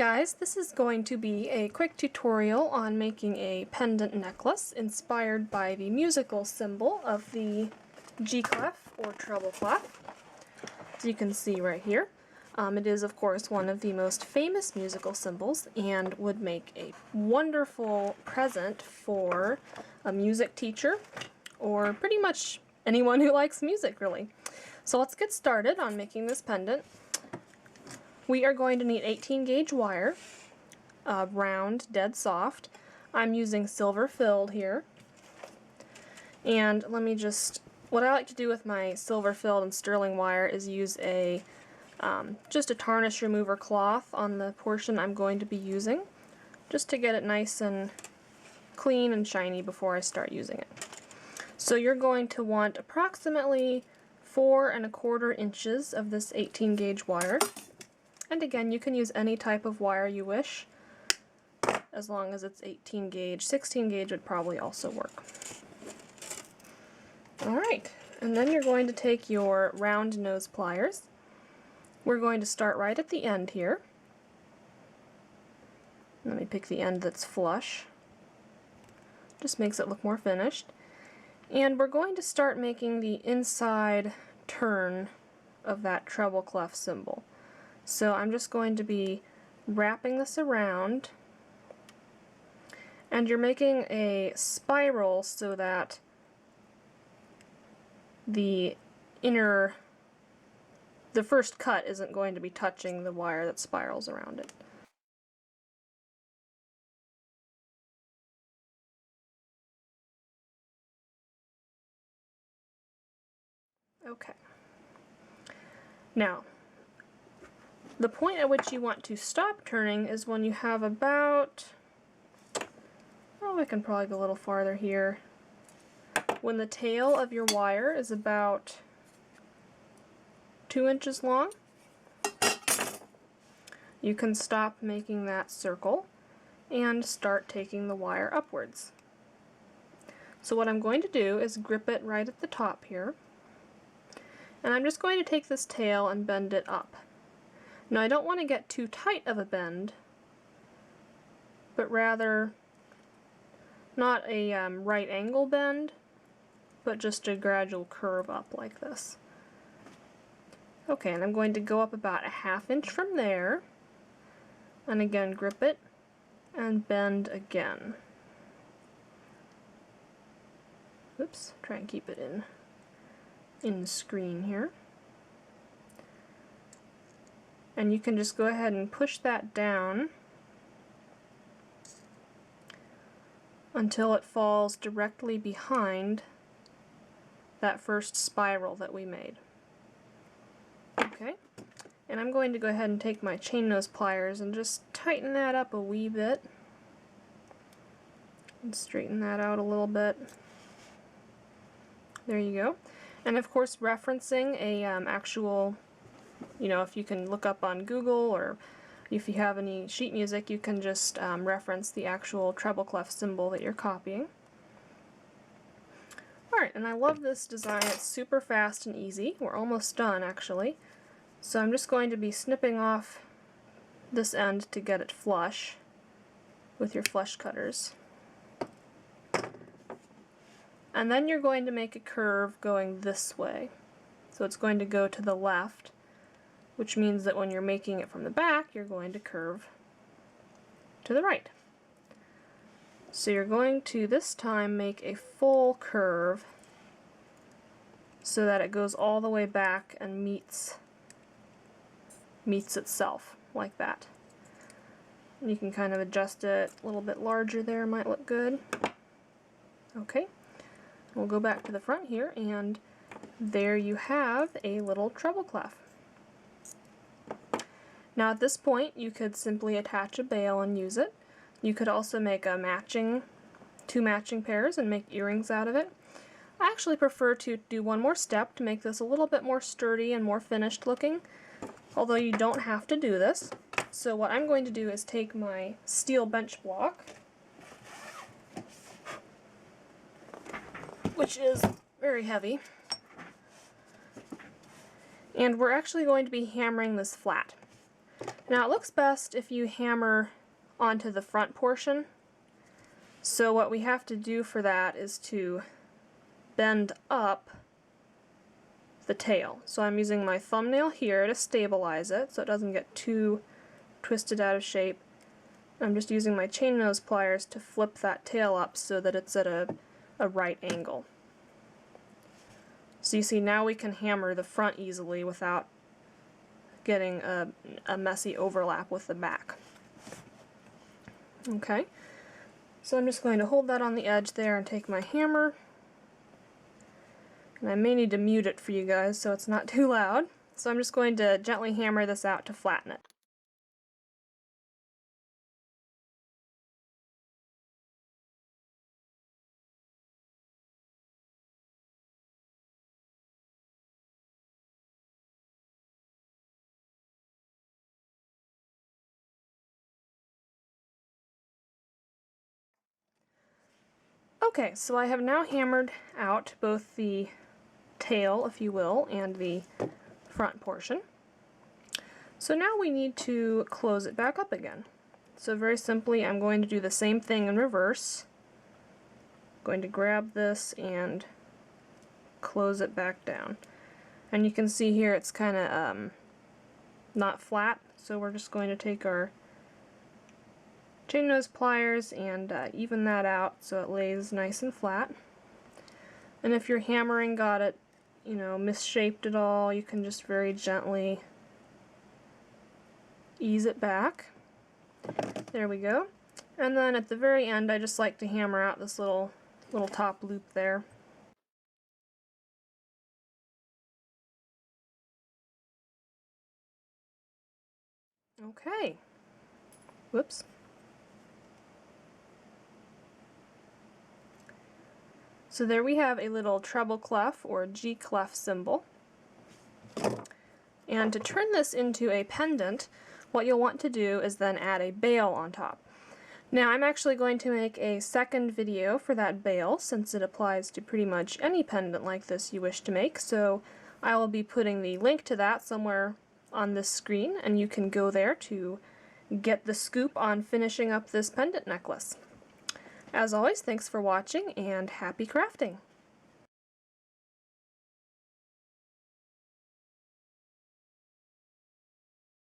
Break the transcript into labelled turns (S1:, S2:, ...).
S1: guys, this is going to be a quick tutorial on making a pendant necklace inspired by the musical symbol of the G-clef or treble clef. As you can see right here, it is of course one of the most famous musical symbols and would make a wonderful present for a music teacher or pretty much anyone who likes music, really. So let's get started on making this pendant. We are going to need 18 gauge wire, round, dead soft. I'm using silver filled here. And let me what I like to do with my silver filled and sterling wire is use just a tarnish remover cloth on the portion I'm going to be using, just to get it nice and clean and shiny before I start using it. So you're going to want approximately 4 1/4 inches of this 18 gauge wire. And again, you can use any type of wire you wish, as long as it's 18 gauge. 16 gauge would probably also work. Alright, and then you're going to take your round nose pliers. We're going to start right at the end here. Let me pick the end that's flush. Just makes it look more finished. And we're going to start making the inside turn of that treble clef symbol. So I'm just going to be wrapping this around, and you're making a spiral so that the first cut isn't going to be touching the wire that spirals around it. Okay. Now, the point at which you want to stop turning is when you have about, oh, I can probably go a little farther here. When the tail of your wire is about 2 inches long, you can stop making that circle and start taking the wire upwards. So what I'm going to do is grip it right at the top here, and I'm just going to take this tail and bend it up. Now I don't want to get too tight of a bend, but rather not a right angle bend, but just a gradual curve up like this. Okay, and I'm going to go up about a 1/2 inch from there, and again grip it and bend again. Oops, try and keep it in the screen here. And you can just go ahead and push that down until it falls directly behind that first spiral that we made. Okay, and I'm going to go ahead and take my chain nose pliers and just tighten that up a wee bit and straighten that out a little bit. There you go. And of course, referencing a actual, if you can look up on Google, or if you have any sheet music, you can just reference the actual treble clef symbol that you're copying. Alright, and I love this design. It's super fast and easy. We're almost done, actually. So I'm just going to be snipping off this end to get it flush with your flush cutters. And then you're going to make a curve going this way. So it's going to go to the left, which means that when you're making it from the back, you're going to curve to the right. So you're going to this time make a full curve so that it goes all the way back and meets itself like that. And you can kind of adjust it a little bit larger there, might look good. Okay, we'll go back to the front here, and there you have a little treble clef. Now at this point you could simply attach a bail and use it. You could also make two matching pairs and make earrings out of it. I actually prefer to do one more step to make this a little bit more sturdy and more finished looking, although you don't have to do this. So what I'm going to do is take my steel bench block, which is very heavy, and we're actually going to be hammering this flat. Now it looks best if you hammer onto the front portion. So what we have to do for that is to bend up the tail. So I'm using my thumbnail here to stabilize it so it doesn't get too twisted out of shape. I'm just using my chain nose pliers to flip that tail up so that it's at a right angle. So you see, now we can hammer the front easily without getting a messy overlap with the back. Okay, so I'm just going to hold that on the edge there and take my hammer. And I may need to mute it for you guys so it's not too loud. So I'm just going to gently hammer this out to flatten it. Okay, so I have now hammered out both the tail, if you will, and the front portion. So now we need to close it back up again. So very simply, I'm going to do the same thing in reverse. I'm going to grab this and close it back down. And you can see here it's kind of not flat, so we're just going to take our chain nose pliers and even that out so it lays nice and flat. And if your hammering got it, you know, misshaped at all, you can just very gently ease it back. There we go. And then at the very end, I just like to hammer out this little top loop there. Okay. Whoops. So there we have a little treble clef or G clef symbol. And to turn this into a pendant, what you'll want to do is then add a bail on top. Now I'm actually going to make a second video for that bail since it applies to pretty much any pendant like this you wish to make, so I will be putting the link to that somewhere on this screen and you can go there to get the scoop on finishing up this pendant necklace. As always, thanks for watching and happy crafting!